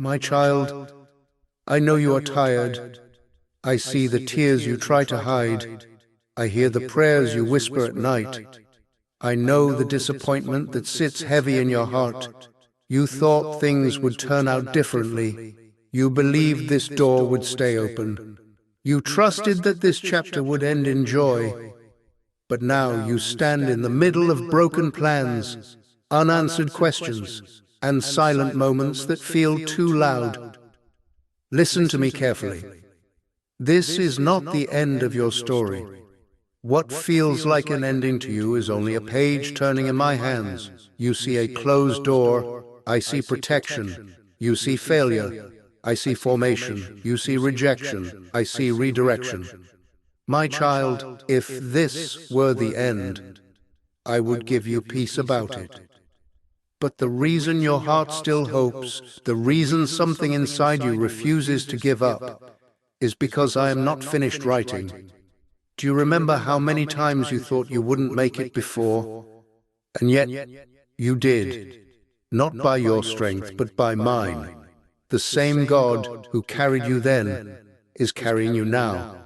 My child, I know you are tired. I see the tears you try to hide. I hear the prayers you whisper at night. I know the disappointment that sits heavy in your heart. You thought things would turn out differently. You believed this door would stay open. You trusted that this chapter would end in joy. But now you stand in the middle of broken plans, unanswered questions, and silent moments that feel too loud. Listen to me carefully. This is not the end of your story. What feels like an ending to you is only a page turning in my hands. You see a closed door. I see protection. You see failure. I see formation. You see rejection. I see redirection. My child, if this were the end, I would give you peace about it. But the reason your heart still hopes, the reason something inside you refuses to give up, is because I am not finished writing. Do you remember how many times you thought you wouldn't make it before? And yet, you did. Not by your strength, but by mine. The same God who carried you then is carrying you now.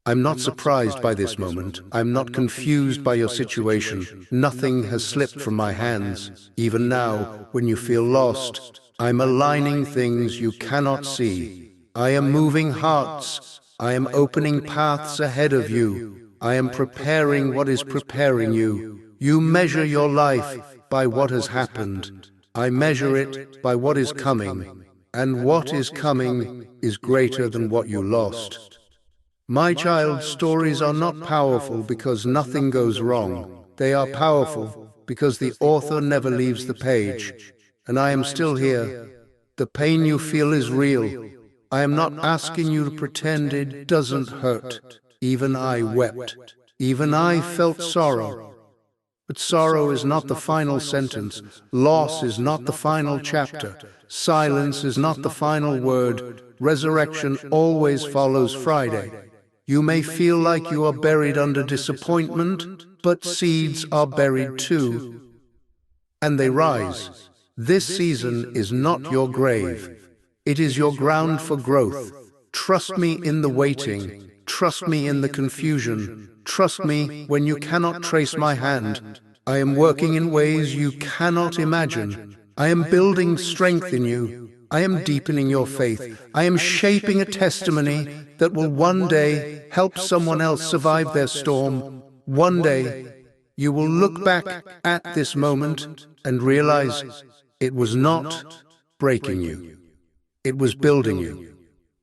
I'm not surprised by this moment. I'm not confused by your situation. Nothing has slipped from my hands. Even now, when you feel lost, I'm aligning things you cannot see. I am moving hearts. I am opening paths ahead of you. I am preparing what is preparing you. You measure your life by what has happened. I measure it by what is coming. And what is coming is greater than what you lost. My child, stories are not powerful because nothing goes wrong. They are powerful because the author never leaves the page. And I am still here. The pain you feel is real. I am not asking you to pretend it doesn't hurt. Even I wept. Even I felt sorrow. But sorrow is not the final sentence. Loss is not the final chapter. Silence is not the final word. Resurrection always follows Friday. You may feel like you are buried under disappointment, but seeds are buried too. And they rise. This season is not your grave. It is your ground for growth. Trust me in the waiting. Trust me in the confusion. Trust me when you cannot trace my hand. I am working in ways you cannot imagine. I am building strength in you. I am deepening your faith. I am shaping a testimony that will one day help someone else survive their storm. One day, you will look back at this moment and realize it was not breaking you. It was building you.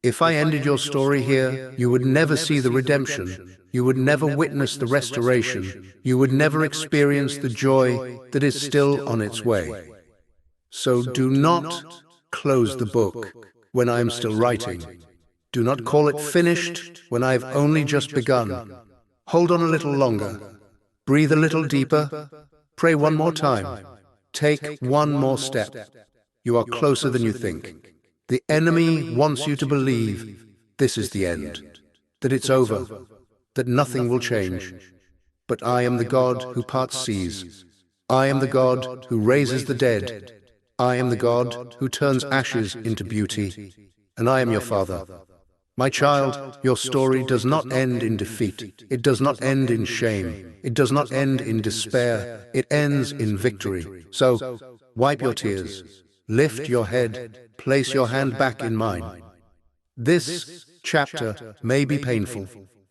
If I ended your story here, you would never see the redemption. You would never witness the restoration. You would never experience the joy that is still on its way. So do not close the book when I am still writing. Do not call it finished when I have only just begun. Hold on a little longer. Breathe a little deeper. Pray one more time. Take one more step. You are closer than you think. The enemy wants you to believe this is the end, that it's over, that nothing will change. But I am the God who parts seas. I am the God who raises the dead. I am the God who turns ashes into beauty, and I am your Father. My child, your story does not end in defeat. It does not end in shame. It does not end in despair. It ends in victory. So, wipe your tears. Lift your head. Place your hand back in mine. This chapter may be painful,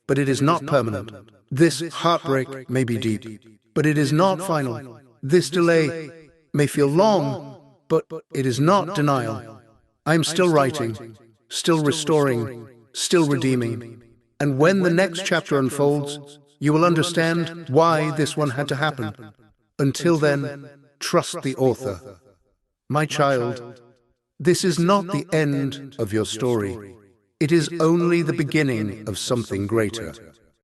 but it is not permanent. This heartbreak may be deep, but it is not final. This delay may feel long, but it is not denial. I am still writing, still restoring, still redeeming. And when the next chapter unfolds, you will understand why this one had to happen. Until then, trust the author. My child, this is not the end of your story. It is only the beginning of something greater.